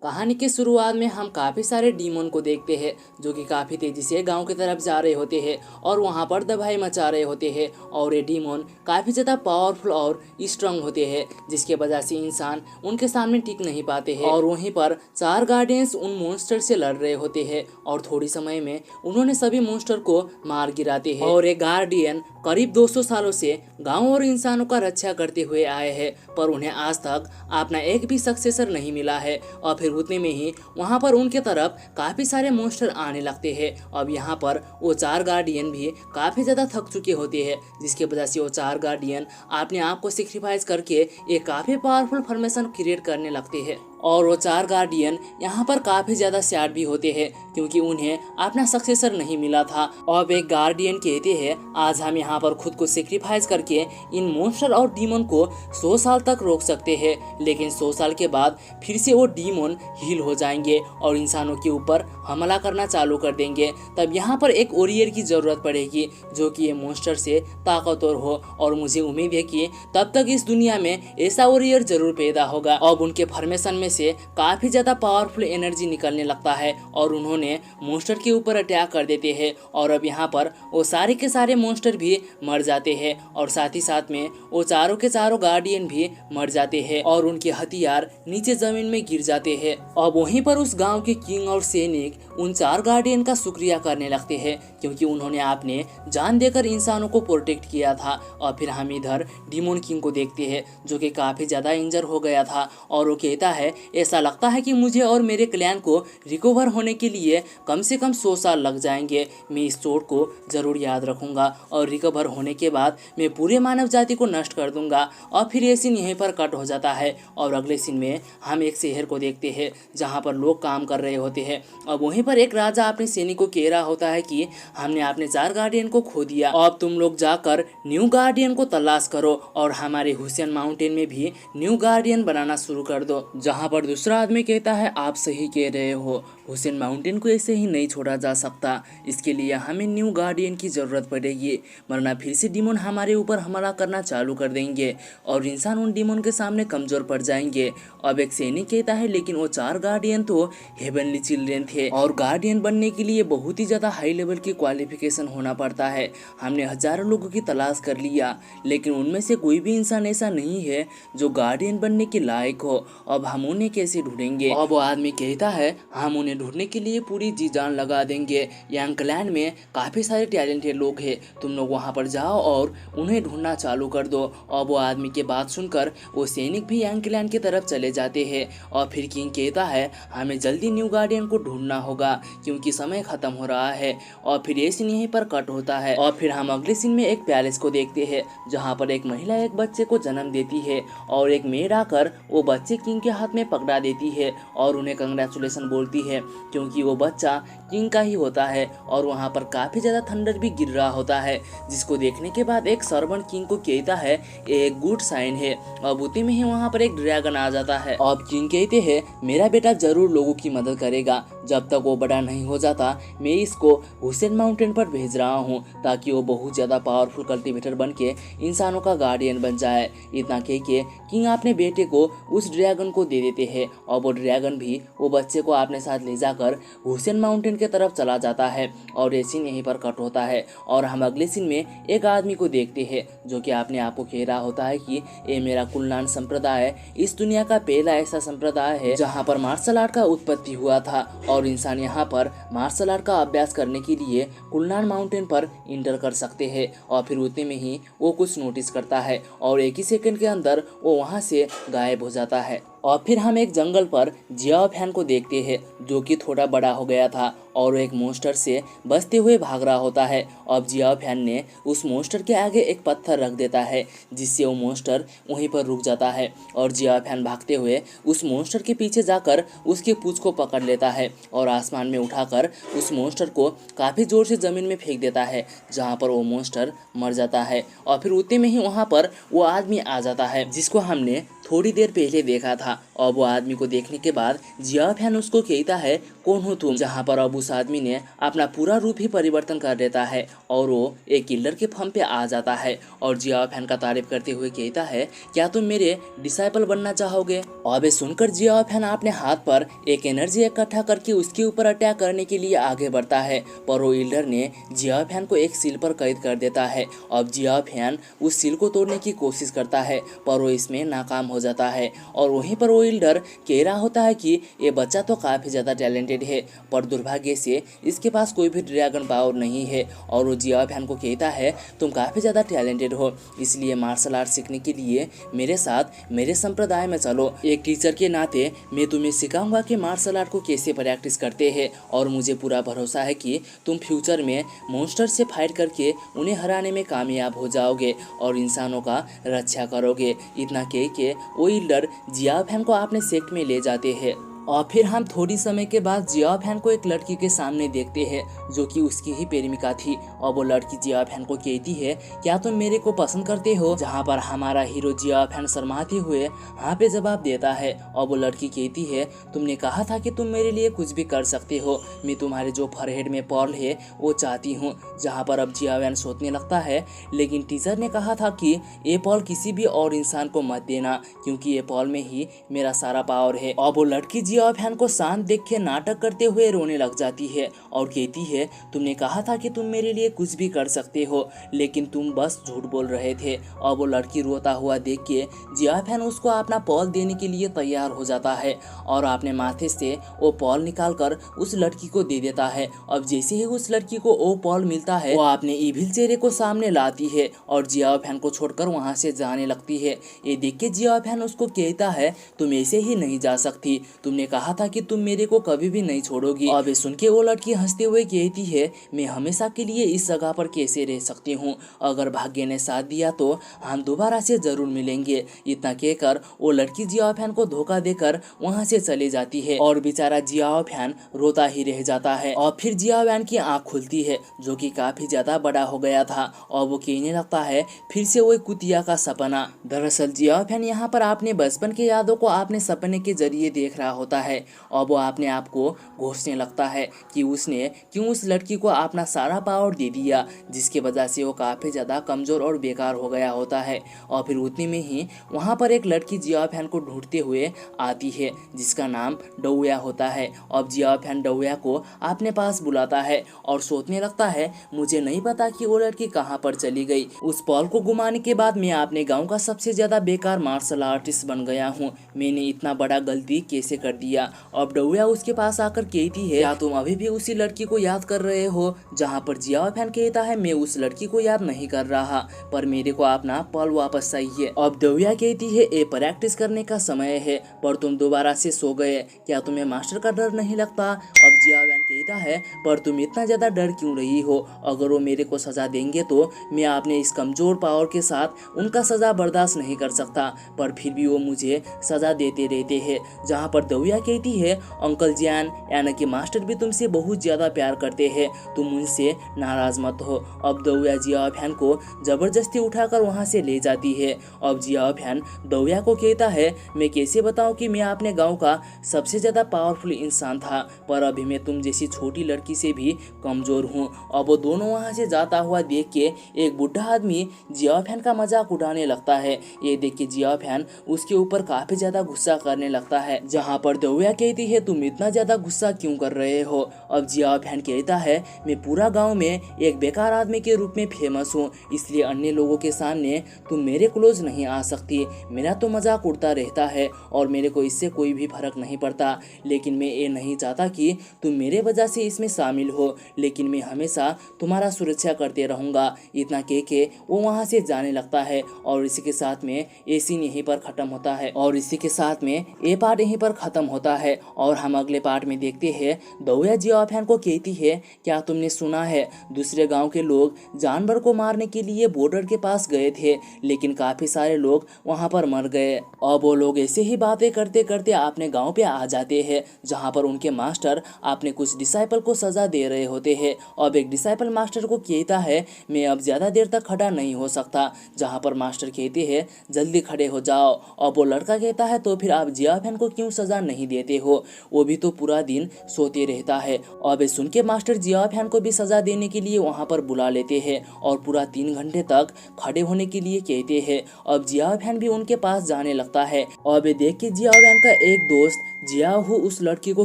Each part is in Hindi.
कहानी के शुरुआत में हम काफ़ी सारे डीमन को देखते हैं जो कि काफ़ी तेज़ी से गांव की तरफ जा रहे होते हैं और वहां पर तबाही मचा रहे होते हैं। और ये डीमन काफ़ी ज़्यादा पावरफुल और स्ट्रांग होते हैं जिसके वजह से इंसान उनके सामने टिक नहीं पाते हैं। और वहीं पर चार गार्डियंस उन मॉन्स्टर से लड़ रहे होते हैं और थोड़ी समय में उन्होंने सभी मॉन्स्टर को मार गिराते हैं। और एक गार्डियन करीब 200 सालों से गांव और इंसानों का रक्षा करते हुए आए हैं, पर उन्हें आज तक अपना एक भी सक्सेसर नहीं मिला है। और फिर उतने में ही वहां पर उनके तरफ काफ़ी सारे मॉन्स्टर आने लगते हैं। अब यहाँ पर वो चार गार्डियन भी काफ़ी ज़्यादा थक चुके होते हैं, जिसके वजह से वो चार गार्डियन अपने आप को सेक्रीफाइस करके एक काफ़ी पावरफुल फॉर्मेशन क्रिएट करने लगते हैं। और वो चार गार्डियन यहाँ पर काफ़ी ज़्यादा सैड भी होते हैं क्योंकि उन्हें अपना सक्सेसर नहीं मिला था। अब एक गार्डियन कहते हैं आज हम यहाँ पर खुद को सेक्रीफाइस करके इन मॉन्स्टर और डीमन को 100 साल तक रोक सकते हैं, लेकिन 100 साल के बाद फिर से वो डीमन हील हो जाएंगे और इंसानों के ऊपर हमला करना चालू कर देंगे। तब यहाँ पर एक वॉरियर की ज़रूरत पड़ेगी जो कि ये मॉन्स्टर से ताकतवर हो, और मुझे उम्मीद है कि तब तक इस दुनिया में ऐसा वॉरियर जरूर पैदा होगा। अब उनके फॉर्मेशन में से काफी ज्यादा पावरफुल एनर्जी निकलने लगता है और उन्होंने मॉन्स्टर के ऊपर अटैक कर देते हैं। और अब यहाँ पर वो सारे के सारे मॉन्स्टर भी मर जाते हैं और साथ ही साथ में वो चारों के चारों गार्डियन भी मर जाते हैं और उनके हथियार नीचे जमीन में गिर जाते हैं। अब वहीं पर उस गांव के किंग और सैनिक उन चार गार्डियन का शुक्रिया करने लगते हैं क्योंकि उन्होंने आपने जान देकर इंसानों को प्रोटेक्ट किया था। और फिर हम इधर डीमन किंग को देखते हैं जो कि काफी ज्यादा इंजर हो गया था और वो कहता है ऐसा लगता है कि मुझे और मेरे क्लैन को रिकवर होने के लिए कम से कम 100 साल लग जाएंगे। मैं इस चोट को ज़रूर याद रखूंगा और रिकवर होने के बाद मैं पूरे मानव जाति को नष्ट कर दूंगा। और फिर ये सीन यहीं पर कट हो जाता है और अगले सीन में हम एक शहर को देखते हैं जहाँ पर लोग काम कर रहे होते हैं। और वहीं पर एक राजा अपने सैनिक को कह रहा होता है कि हमने अपने चार गार्डियन को खो दिया, अब तुम लोग जाकर न्यू गार्डियन को तलाश करो और हमारे हुसैन माउंटेन में भी न्यू गार्डियन बनाना शुरू कर दो। जहाँ पर दूसरा आदमी कहता है आप सही कह रहे हो, हुसैन माउंटेन को ऐसे ही नहीं छोड़ा जा सकता, इसके लिए हमें न्यू गार्डियन की ज़रूरत पड़ेगी, वरना फिर से डीमन हमारे ऊपर हमला करना चालू कर देंगे और इंसान उन डीमन के सामने कमज़ोर पड़ जाएंगे। अब एक सैनिक कहता है लेकिन वो चार गार्डियन तो हेवनली चिल्ड्रेन थे और गार्डियन बनने के लिए बहुत ही ज़्यादा हाई लेवल की क्वालिफिकेशन होना पड़ता है। हमने हज़ारों लोगों की तलाश कर लिया लेकिन उनमें से कोई भी इंसान ऐसा नहीं है जो गार्डियन बनने के लायक हो, अब हम उन्हें कैसे ढूंढेंगे। अब वो आदमी कहता है हम उन्हें ढूंढने के लिए पूरी जी जान लगा देंगे, यांग क्लैन में काफ़ी सारे टैलेंटेड लोग हैं, तुम लोग वहाँ पर जाओ और उन्हें ढूंढना चालू कर दो। अब वो आदमी की बात सुनकर वो सैनिक भी यांग क्लैन की तरफ चले जाते हैं और फिर किंग कहता है हमें जल्दी न्यू गार्डियन को ढूंढना होगा क्योंकि समय खत्म हो रहा है। और फिर ये सीन यहीं पर कट होता है और फिर हम अगले सीन में एक पैलेस को देखते हैं जहाँ पर एक महिला एक बच्चे को जन्म देती है और एक मेड आकर वो बच्चे किंग के हाथ में पकड़ा देती है और उन्हें कंग्रेचुलेसन बोलती है क्योंकि वो बच्चा किंग का ही होता है। और वहाँ पर काफ़ी ज़्यादा थंडर भी गिर रहा होता है जिसको देखने के बाद एक सर्वेंट किंग को कहता है एक गुड साइन है। अब उतने में ही वहाँ पर एक ड्रैगन आ जाता है। अब किंग कहते हैं मेरा बेटा जरूर लोगों की मदद करेगा, जब तक वो बड़ा नहीं हो जाता मैं इसको हुसैन माउंटेन पर भेज रहा हूँ ताकि वो बहुत ज़्यादा पावरफुल कल्टिवेटर बन के इंसानों का गार्डियन बन जाए। इतना कह के किंग अपने बेटे को उस ड्रैगन को दे देते हैं और वो ड्रैगन भी वो बच्चे को अपने साथ ले जाकर हुसैन माउंटेन के तरफ चला जाता है और ये सीन यहीं पर कट होता है। और हम अगले सीन में एक आदमी को देखते हैं जो कि अपने आप को कह रहा होता है कि ये मेरा कुलनान संप्रदाय इस दुनिया का पहला ऐसा संप्रदाय है जहाँ पर मार्शल आर्ट का उत्पत्ति हुआ था और इंसान यहाँ पर मार्शल आर्ट का अभ्यास करने के लिए कुलनान माउंटेन पर इंटर कर सकते हैं। और फिर उतने में ही वो कुछ नोटिस करता है और एक ही सेकंड के अंदर वो वहाँ से गायब हो जाता है। और फिर हम एक जंगल पर जियाओ फैन को देखते हैं जो कि थोड़ा बड़ा हो गया था और एक मॉन्स्टर से बचते हुए भाग रहा होता है। अब जियाओ फैन ने उस मॉन्स्टर के आगे एक पत्थर रख देता है जिससे वो मॉन्स्टर वहीं पर रुक जाता है और जियाओ फैन भागते हुए उस मॉन्स्टर के पीछे जाकर उसके पूंछ को पकड़ लेता है और आसमान में उठाकर उस मॉन्स्टर को काफ़ी ज़ोर से ज़मीन में फेंक देता है जहाँ पर वो मॉन्स्टर मर जाता है। और फिर उतने में ही वहाँ पर वो आदमी आ जाता है जिसको हमने थोड़ी देर पहले देखा था और वो आदमी को देखने के बाद जिया फैन उसको कहता है कौन हो तुम, जहाँ पर अब उस आदमी ने अपना पूरा रूप ही परिवर्तन कर देता है और वो एक किलर के फॉर्म पे आ जाता है और जिया फैन का तारीफ करते हुए कहता है क्या तुम मेरे डिसाइपल बनना चाहोगे। और वे सुनकर जिया फैन अपने हाथ पर एक एनर्जी इकट्ठा करके उसके ऊपर अटैक करने के लिए आगे बढ़ता है, पर वो इल्डर ने जिया फैन को एक सील पर कैद कर देता है। अब जिया फैन उस सील को तोड़ने की कोशिश करता है पर वो इसमें नाकाम हो जाता है और वहीं पर वो इल्डर कह रहा होता है कि ये बच्चा तो काफ़ी ज़्यादा टैलेंटेड है पर दुर्भाग्य से इसके पास कोई भी ड्रैगन पावर नहीं है। और वो जिया फैन को कहता है तुम काफ़ी ज़्यादा टैलेंटेड हो, इसलिए मार्शल आर्ट सीखने के लिए मेरे साथ मेरे संप्रदाय में चलो। एक टीचर के नाते मैं तुम्हें सिखाऊंगा कि मार्शल आर्ट को कैसे प्रैक्टिस करते हैं और मुझे पूरा भरोसा है कि तुम फ्यूचर में मॉन्स्टर से फाइट करके उन्हें हराने में कामयाब हो जाओगे और इंसानों का रक्षा करोगे। इतना कह के वो इल्डर जिया फैन को अपने सेक्ट में ले जाते हैं। और फिर हम थोड़ी समय के बाद जिया फैन को एक लड़की के सामने देखते हैं जो कि उसकी ही प्रेमिका थी और वो लड़की जिया फैन को कहती है क्या तुम मेरे को पसंद करते हो, जहाँ पर हमारा हीरो जिया फैन शर्माते हुए हाँ पे जवाब देता है और वो लड़की कहती है तुमने कहा था कि तुम मेरे लिए कुछ भी कर सकते हो, मैं तुम्हारे जो फरहेड में पर्ल है वो चाहती हूँ। जहाँ पर अब जिया फैन सोचने लगता है लेकिन टीचर ने कहा था कि ये पर्ल किसी भी और इंसान को मत देना क्योंकि ये पर्ल में ही मेरा सारा पावर है। और वो लड़की जिया फैन को शांत देख के नाटक करते हुए रोने लग जाती है और कहती है तुमने कहा था कि तुम मेरे लिए कुछ भी कर सकते हो लेकिन तुम बस झूठ बोल रहे थे। और वो लड़की रोता हुआ देख के जिया फैन उसको अपना पॉल देने के लिए तैयार हो जाता है और अपने माथे से वो पॉल निकाल कर उस लड़की को दे देता है। अब जैसे ही उस लड़की को वो पॉल मिलता है वो अपने इविल चेहरे को सामने लाती है और जिया फैन को छोड़कर वहाँ से जाने लगती है। ये देख के जिया फैन उसको कहता है तुम ऐसे ही नहीं जा सकती, तुमने कहा था कि तुम मेरे को कभी भी नहीं छोड़ोगी। अब सुन के वो लड़की हंसते हुए कहती है मैं हमेशा के लिए इस जगह पर कैसे रह सकती हूँ, अगर भाग्य ने साथ दिया तो हम दोबारा से जरूर मिलेंगे। इतना कहकर वो लड़की जिया फैन को धोखा देकर वहाँ से चली जाती है और बेचारा जिया फैन रोता ही रह जाता है। और फिर जिया फैन की आँख खुलती है जो कि काफी ज्यादा बड़ा हो गया था और वो कहने लगता है फिर से वो कुतिया का सपना। दरअसल जिया फैन यहाँ पर अपने बचपन की यादों को अपने सपने के जरिए देख रहा होता है और वो अपने आप को घोषने लगता है कि उसने क्यों उस लड़की को अपना सारा पावर दे दिया जिसकी वजह से वो काफ़ी ज़्यादा कमज़ोर और बेकार हो गया होता है। और फिर उतने में ही वहाँ पर एक लड़की जिया फैन को ढूंढते हुए आती है जिसका नाम डौया होता है। अब जिया फैन डौया को अपने पास बुलाता है और सोचने लगता है मुझे नहीं पता कि वो लड़की कहाँ पर चली गई। उस पॉल को घुमाने के बाद मैं अपने गाँव का सबसे ज़्यादा बेकार मार्शल आर्टिस्ट बन गया हूँ, मैंने इतना बड़ा गलती कैसे कर दिया। अब डौया उसके पास आकर कहती है क्या तुम अभी भी उसी लड़की को याद कर रहे हो, जहाँ पर जिया फैन कहता है मैं उस लड़की को याद नहीं कर रहा पर मेरे को अपना पल वापस चाहिए। अब डौया कहती है ये प्रैक्टिस करने का समय है पर तुम दोबारा से सो गए, क्या तुम्हें मास्टर का डर नहीं लगता। अब जिया फैन कहता है पर तुम इतना ज्यादा डर क्यों रही हो, अगर वो मेरे को सजा देंगे तो मैं अपने इस कमजोर पावर के साथ उनका सजा बर्दाश्त नहीं कर सकता, पर फिर भी वो मुझे सजा देते रहते हैं। जहाँ पर डौया कहती है अंकल जैन यानी कि मास्टर भी तुमसे बहुत ज़्यादा प्यार करते हैं, तुम उनसे नाराज़ मत हो। अब डौया जिया फैन को ज़बरदस्ती उठाकर वहाँ से ले जाती है। अब जिया फैन डौया को कहता है मैं कैसे बताऊँ कि मैं अपने गांव का सबसे ज़्यादा पावरफुल इंसान था पर अभी मैं तुम जैसी छोटी लड़की से भी कमज़ोर हूँ। अब वो दोनों वहाँ से जाता हुआ देख के एक बुढ़ा आदमी जिया फैन का मजाक उड़ाने लगता है। ये देख के जिया फैन उसके ऊपर काफ़ी ज़्यादा गुस्सा करने लगता है, जहाँ पर डौया कहती है तुम इतना ज्यादा गुस्सा क्यों कर रहे हो। अब जिया फैन कहता है मैं पूरा गांव में एक बेकार आदमी के रूप में फेमस हूँ, इसलिए अन्य लोगों के सामने तुम मेरे क्लोज नहीं आ सकती, मेरा तो मजाक उड़ता रहता है और मेरे को इससे कोई भी फर्क नहीं पड़ता, लेकिन मैं ये नहीं चाहता कि तुम मेरे वजह से इसमें शामिल हो, लेकिन मैं हमेशा तुम्हारा सुरक्षा करते रहूँगा। इतना कह के वो वहाँ से जाने लगता है और इसी के साथ में ये सीन यहीं पर ख़त्म होता है और इसी के साथ में ये पार्ट यहीं पर ख़त्म होता है और हम अगले पार्ट में देखते हैं दौया जियाओफैन को कहती है, क्या तुमने सुना है दूसरे गांव के लोग जानवर को मारने के लिए बॉर्डर के पास गए थे, लेकिन काफी सारे लोग वहां पर मर गए। और वो लोग ऐसे ही बातें करते करते अपने गांव पे आ जाते हैं, जहां पर उनके मास्टर अपने कुछ डिसाइपल को सजा दे रहे होते हैं। अब एक डिसाइपल मास्टर को कहता है, मैं अब ज्यादा देर तक खड़ा नहीं हो सकता, जहां पर मास्टर कहते हैं जल्दी खड़े हो जाओ। और वो लड़का कहता है, तो फिर आप जियाओफैन को क्यों सजा नहीं देते हो, वो भी तो पूरा दिन सोते रहता है। अब सुन के मास्टर जियाओफैन को भी सजा देने के लिए वहां पर बुला लेते हैं और पूरा 3 घंटे तक खड़े होने के लिए कहते हैं। अब जियाओफैन भी उनके पास जाने लगता है। अब देख के जियाओफैन का एक दोस्त जियाओ उस लड़के को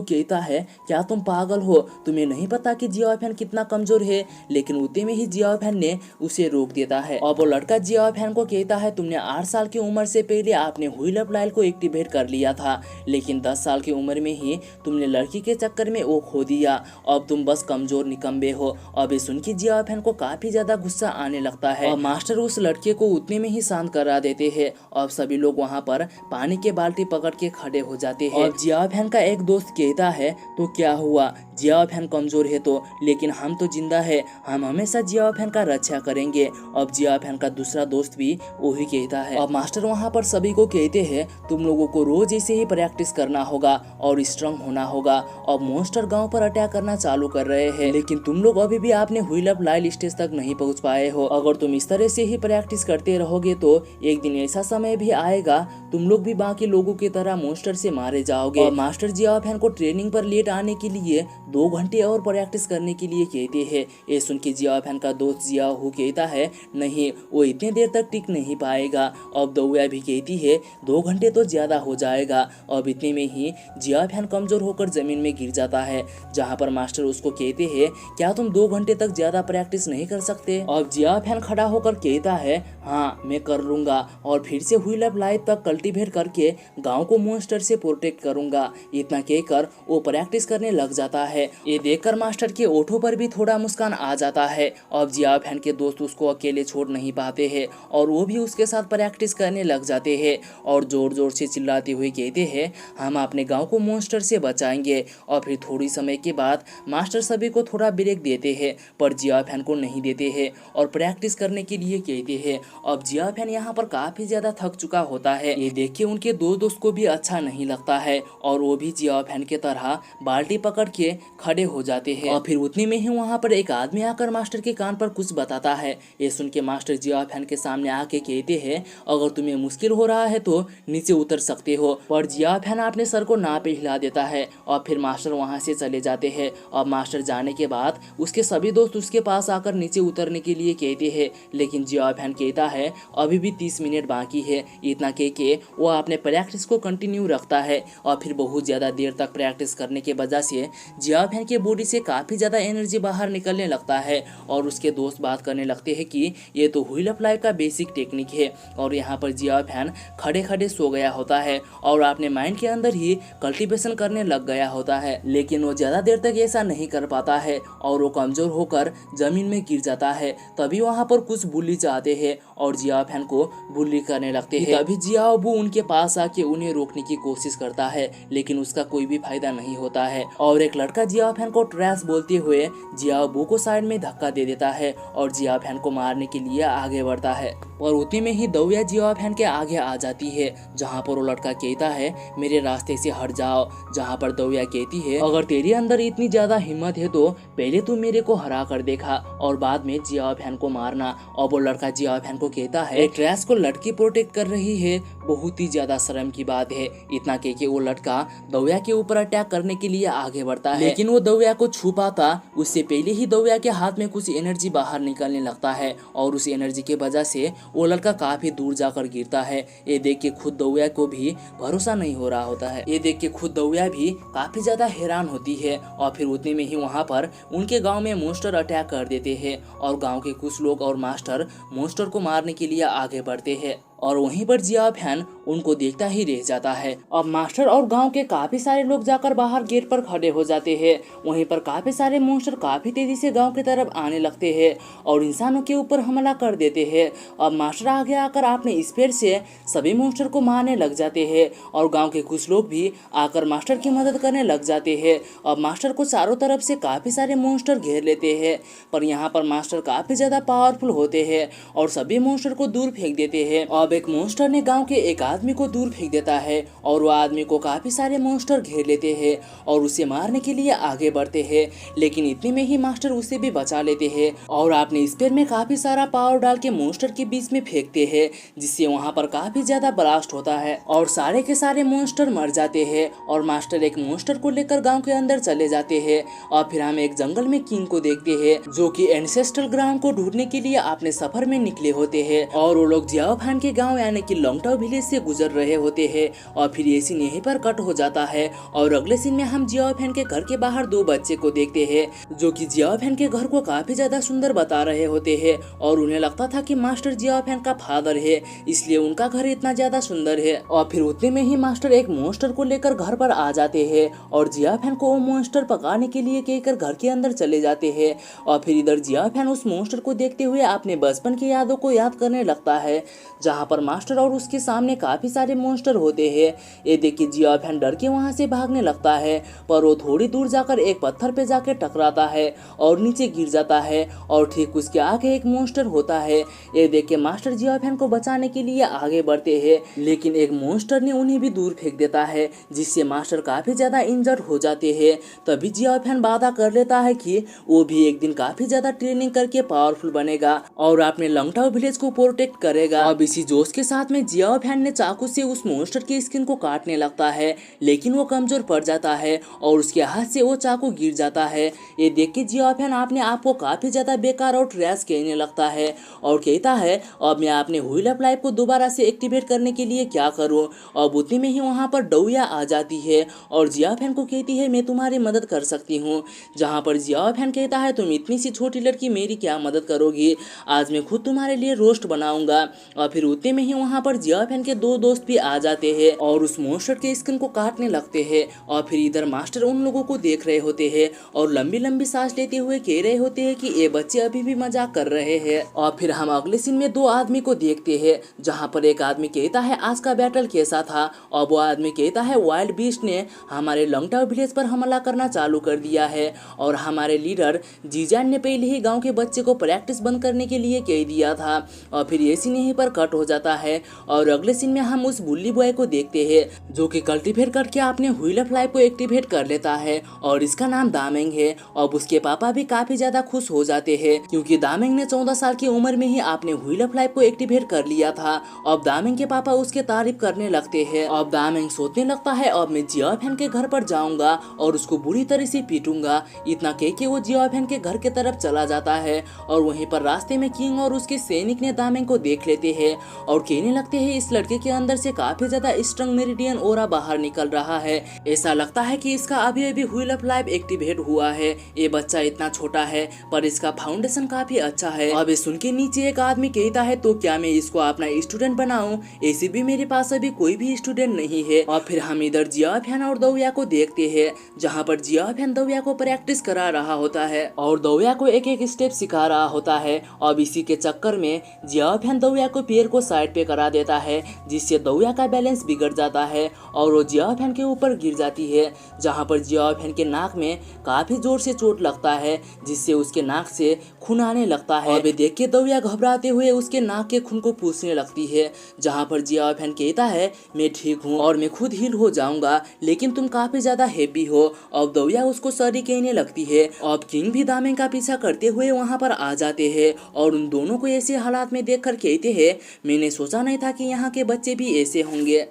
कहता है, क्या तुम पागल हो, तुम्हें नहीं पता कि जियाओफैन कितना कमजोर है। लेकिन उतने में ही जियाओफैन ने उसे रोक देता है और वो लड़का जियाओफैन को कहता है, तुमने 8 साल की उम्र से पहले आपने व्हील अप लाइल को एक्टिवेट कर लिया था, लेकिन 10 साल की उम्र में ही तुमने लड़की के चक्कर में वो खो दिया। अब तुम बस कमजोर निकम्बे हो। अब सुन के जियाओफैन को काफी ज्यादा गुस्सा आने लगता है और मास्टर उस लड़के को उतने में ही शांत करा देते हैं। अब सभी लोग वहाँ पर पानी के बाल्टी पकड़ के खड़े हो जाते हैं। जियाओफैन का एक दोस्त कहता है, तो क्या हुआ, जियाओफैन कमजोर है तो, लेकिन हम तो जिंदा है, हम हमेशा जियाओफैन का रक्षा करेंगे। अब जियाओफैन का दूसरा दोस्त भी वही कहता है। अब मास्टर वहाँ पर सभी को कहते हैं, तुम लोगों को रोज ऐसे ही प्रैक्टिस करना होगा और स्ट्रांग होना होगा। अब मॉन्स्टर गांव पर अटैक करना चालू कर रहे हैं, लेकिन तुम लोग अभी भी आपने व्हील अप लाइल स्टेज तक नहीं पहुँच पाए हो। अगर तुम इस तरह से ही प्रैक्टिस करते रहोगे तो एक दिन ऐसा समय भी आएगा तुम लोग भी बाकी लोगों की तरह मॉन्स्टर से मारे जाओगे। और मास्टर जियाओफैन को ट्रेनिंग पर लेट आने के लिए 2 घंटे और प्रैक्टिस करने के लिए कहते हैं। ये सुन के जियाओफैन का दोस्त जियाओ कहता है, नहीं वो इतने देर तक टिक नहीं पाएगा। अब दौया भी कहती है, 2 घंटे तो ज्यादा हो जाएगा। अब इतने में ही जियाओफैन कमजोर होकर जमीन में गिर जाता है, जहाँ पर मास्टर उसको कहते हैं, क्या तुम 2 घंटे तक ज्यादा प्रैक्टिस नहीं कर सकते। अब जियाओफैन खड़ा होकर कहता है, हाँ मैं कर लूंगा और फिर से व्हील अप लाइल तक कल्टीवेट करके गाँव को मॉन्स्टर से प्रोटेक्ट करूंगा। इतना कहकर वो प्रैक्टिस करने लग जाता है। ये देखकर मास्टर के ओठों पर भी थोड़ा मुस्कान आ जाता है। अब जियाओफैन के दोस्त उसको अकेले छोड़ नहीं पाते हैं और वो भी उसके साथ प्रैक्टिस करने लग जाते हैं और जोर जोर से चिल्लाते हुए कहते हैं, हम अपने गांव को मॉन्स्टर से बचाएंगे। और फिर थोड़ी समय के बाद मास्टर सभी को थोड़ा ब्रेक देते हैं, पर जियाओफैन को नहीं देते हैं और प्रैक्टिस करने के लिए कहते हैं। अब जियाओफैन यहाँ पर काफी ज्यादा थक चुका होता है। ये देख के उनके 2 दोस्त को भी अच्छा नहीं लगता है और वो भी जियाओफैन के तरह बाल्टी पकड़ के खड़े हो जाते हैं। और फिर उतने में ही वहाँ पर एक आदमी आकर मास्टर के कान पर कुछ बताता है। ये सुन के मास्टर जियाओफैन के सामने आके कहते हैं, अगर तुम्हें मुश्किल हो रहा है तो नीचे उतर सकते हो। पर जियाओफैन अपने सर को ना पे हिला देता है और फिर मास्टर वहाँ से चले जाते हैं। अब मास्टर जाने के बाद उसके सभी दोस्त उसके पास आकर नीचे उतरने के लिए कहते हैं, लेकिन जियाओफैन कहता है, अभी भी 30 मिनट बाकी है। इतना कह के वो अपने प्रैक्टिस को कंटिन्यू रखता है और फिर बहुत ज़्यादा देर तक प्रैक्टिस करने के वजह से जियाओफैन के बॉडी से काफ़ी ज़्यादा एनर्जी बाहर निकलने लगता है और उसके दोस्त बात करने लगते हैं कि ये तो व्हील अप लाइल का बेसिक टेक्निक है। और यहाँ पर जियाओफैन खड़े खड़े सो गया होता है और अपने माइंड के अंदर ही कल्टीवेशन करने लग गया होता है, लेकिन वो ज़्यादा देर तक ऐसा नहीं कर पाता है और वो कमज़ोर होकर ज़मीन में गिर जाता है। तभी वहाँ पर कुछ बुली आते हैं और जियाओफैन को बुली करने लगते हैं। तभी जियाओ उनके पास आके उन्हें रोकने की कोशिश करता है, लेकिन उसका कोई भी फायदा नहीं होता है और एक लड़का जियाओफैन को ट्रैश बोलते हुए जियाओ को साइड में धक्का दे देता है और जियाओफैन को मारने के लिए आगे बढ़ता है। और उतने में ही दौया जियाओफैन के आगे आ जाती है, जहाँ पर वो लड़का कहता है, मेरे रास्ते से हट जाओ। जहाँ पर दौया कहती है, अगर तेरे अंदर इतनी ज्यादा हिम्मत है तो पहले तू मेरे को हरा कर देखा और बाद में जियाओफैन को मारना। और वो लड़का जियाओफैन को कहता है, ट्रैश को लड़की प्रोटेक्ट कर रही है, बहुत ही ज्यादा शर्म की बात है। इतना कह के वो लड़का दौया के ऊपर अटैक करने के लिए आगे बढ़ता है, लेकिन वो दौया को छू पाता उससे पहले ही दौया के हाथ में कुछ एनर्जी बाहर निकलने लगता है और उस एनर्जी के वजह से वो लड़का काफी दूर जाकर गिरता है। ये देख के खुद दौया को भी भरोसा नहीं हो रहा होता है। ये देख के खुद दौया भी काफी ज्यादा हैरान होती है और फिर उतने में ही वहाँ पर उनके गांव में मॉन्स्टर अटैक कर देते हैं और गांव के कुछ लोग और मास्टर मॉन्स्टर को मारने के लिए आगे बढ़ते हैं। और वहीं पर जिया फैन उनको देखता ही रह जाता है। अब मास्टर और गांव के काफी सारे लोग जाकर बाहर गेट पर खड़े हो जाते हैं। वहीं पर काफी सारे मॉन्स्टर काफी तेजी से गांव की तरफ आने लगते हैं और इंसानों के ऊपर हमला कर देते हैं। अब मास्टर आगे आकर अपने स्पेयर से सभी मॉन्स्टर को मारने लग जाते हैं और गांव के कुछ लोग भी आकर मास्टर की मदद करने लग जाते हैं। अब मास्टर को चारों तरफ से काफी सारे मॉन्स्टर घेर लेते हैं, पर यहाँ पर मास्टर काफी ज्यादा पावरफुल होते हैं और सभी मॉन्स्टर को दूर फेंक देते हैं। अब एक मॉन्स्टर ने गांव के एक आदमी को दूर फेंक देता है और वो आदमी को काफी सारे मॉन्स्टर घेर लेते हैं और उसे मारने के लिए आगे बढ़ते हैं, लेकिन इतने में ही मास्टर उसे भी बचा लेते हैं और अपने स्पेयर में काफी सारा पावर डाल के मॉन्स्टर के बीच में फेंकते हैं, जिससे वहाँ पर काफी ज्यादा ब्लास्ट होता है और सारे के सारे मॉन्स्टर मर जाते हैं। और मास्टर एक मॉन्स्टर को लेकर गाँव के अंदर चले जाते हैं और फिर हम एक जंगल में किंग को देखते हैं, जो कि एंसेस्ट्रल ग्राउंड को ढूंढने के लिए अपने सफर में निकले होते हैं और वो लोग जियाओ फैन के गांव यानी कि लॉन्गटाओ विलेज से गुजर रहे होते हैं। और फिर ये सीन यहीं पर कट हो जाता है और अगले सीन में हम जियाओ फैन के घर के बाहर दो बच्चे को देखते हैं, जो कि जियाओ फैन के घर को काफी ज्यादा सुंदर बता रहे होते हैं और उन्हें लगता था कि मास्टर जियाओ फैन का फादर है, इसलिए उनका घर इतना ज्यादा सुंदर है। और फिर उतने में ही मास्टर एक मॉन्स्टर को लेकर घर पर आ जाते हैं और जियाओ फैन को वो मॉन्स्टर पकाने के लिए कहकर घर के अंदर चले जाते हैं। और फिर इधर जियाओ फैन उस मॉन्स्टर को देखते हुए अपने बचपन की यादों को याद करने लगता है, जहाँ पर मास्टर और उसके सामने काफी सारे मॉन्स्टर होते हैं। ये देख के जियाओ फैन डर के वहाँ से भागने लगता है, पर वो थोड़ी दूर जाकर एक पत्थर पे जाके टकराता है और नीचे गिर जाता है और ठीक उसके आगे एक मॉन्स्टर होता है। ये देख के मास्टर जियाओ फैन को बचाने के लिए आगे बढ़ते हैं, लेकिन एक मॉन्स्टर ने उन्हें भी दूर फेंक देता है, जिससे मास्टर काफी ज्यादा इंजर्ड हो जाते हैं। तभी जियाओ फैन वादा कर लेता है कि वो भी एक दिन काफी ज्यादा ट्रेनिंग करके पावरफुल बनेगा और अपने लॉन्गटाओ विलेज को प्रोटेक्ट करेगा। अब इसी जोश के साथ में जियाओ फैन ने चाकू से उस मॉन्स्टर की स्किन को काटने लगता है, लेकिन वो कमजोर पड़ जाता है और उसके हाथ से वो चाकू गिर जाता है। ये देख के जियाओ फैन अपने आप को काफी ज्यादा बेकार और ट्रैश कहने लगता है और कहता है अब मैं अपने व्हील ऑफ लाइफ को दोबारा से एक्टिवेट करने के लिए क्या करूं। अब उतने में ही वहां पर डौया आ जाती है और जियाओ फैन को कहती है मैं तुम्हारी मदद कर सकती हूँ, जहाँ पर जियाओ फैन कहता है तुम इतनी सी छोटी लड़की मेरी क्या मदद करोगी, आज मैं खुद तुम्हारे लिए रोस्ट बनाऊंगा। और फिर उतने में ही वहाँ पर जियाओ फैन के दो दोस्त भी आ जाते हैं और उस मॉन्स्टर के स्किन को काटने लगते हैं। और फिर इधर मास्टर उन लोगों को देख रहे होते हैं और लंबी लंबी सांस लेते हुए कह रहे होते हैं कि ये बच्चे अभी भी मजाक कर रहे हैं। और फिर हम अगले सीन में दो आदमी को देखते हैं, जहाँ पर एक आदमी कहता है आज का बैटल कैसा था और वो आदमी कहता है वाइल्ड बीस्ट ने हमारे लॉन्गटाओ विलेज पर हमला करना चालू कर दिया है और हमारे लीडर जीजान ने पहले ही गांव के बच्चे को प्रैक्टिस बंद करने के लिए कह दिया था। और फिर ये सीन यहीं पर कट हो जाता है और अगले सीन में हम उस बुल्ली बॉय को देखते हैं, जो कि कल्टीवेट करके अपने व्हील ऑफ लाइफ को एक्टिवेट कर लेता है और इसका नाम दामेंग है। अब उसके पापा भी काफी ज्यादा खुश हो जाते हैं, क्योंकि दामेंग ने 14 साल की उम्र में ही अपने व्हील ऑफ लाइफ को एक्टिवेट कर लिया था। अब दामेंग के पापा उसके तारीफ करने लगते हैं। अब दामेंग सोचने लगता है अब मैं जियाओ फैन के घर पर जाऊंगा और उसको बुरी तरह से पीटूंगा। इतना कह के वो जियाओ फैन के घर के तरफ चला जाता है और वहीं पर रास्ते में किंग और उसके सैनिक ने दामेंग को देख लेते हैं और कहने लगते हैं इस लड़के के अंदर से काफी ज्यादा स्ट्रॉन्ग मेरिडियन ओरा बाहर निकल रहा है, ऐसा लगता है कि इसका अभी अभी व्हील ऑफ लाइफ एक्टिवेट हुआ है। ये बच्चा इतना छोटा है पर इसका फाउंडेशन काफी अच्छा है। अब ये सुन के नीचे एक आदमी कहता है तो क्या मैं इसको अपना स्टूडेंट बनाऊं, ऐसे भी मेरे पास अभी कोई भी स्टूडेंट नहीं है। और फिर हम इधर जियाओ फैन और दौया को देखते हैं, जहाँ पर जियाओ फैन दौया को प्रैक्टिस करा रहा होता है और दौया को एक एक स्टेप सिखा रहा होता है। अब इसी के चक्कर में जियाओ फैन दौया को पैर को साइड पे करा देता है, जिससे दौया का बैलेंस बिगड़ जाता है और वो जियाओ फैन के ऊपर गिर जाती है, जहाँ पर जियाओ फैन के नाक में काफी जोर से चोट लगता है, जिससे उसके नाक से खून आने लगता है। अब देख के दौया घबराते हुए उसके नाक के खून को पूछने लगती है, जहाँ पर जियाओ फैन कहता है मैं ठीक हूँ और मैं खुद हील हो जाऊंगा, लेकिन तुम काफी ज्यादा हेवी हो। अब दौया उसको सॉरी कहने लगती है। अब किंग भी दामेंग का पीछा करते हुए वहाँ पर आ जाते हैं और उन दोनों को ऐसे हालात में देखकर कहते हैं मैंने सोचा नहीं था कि यहाँ के बच्चे भी ऐसे होंगे।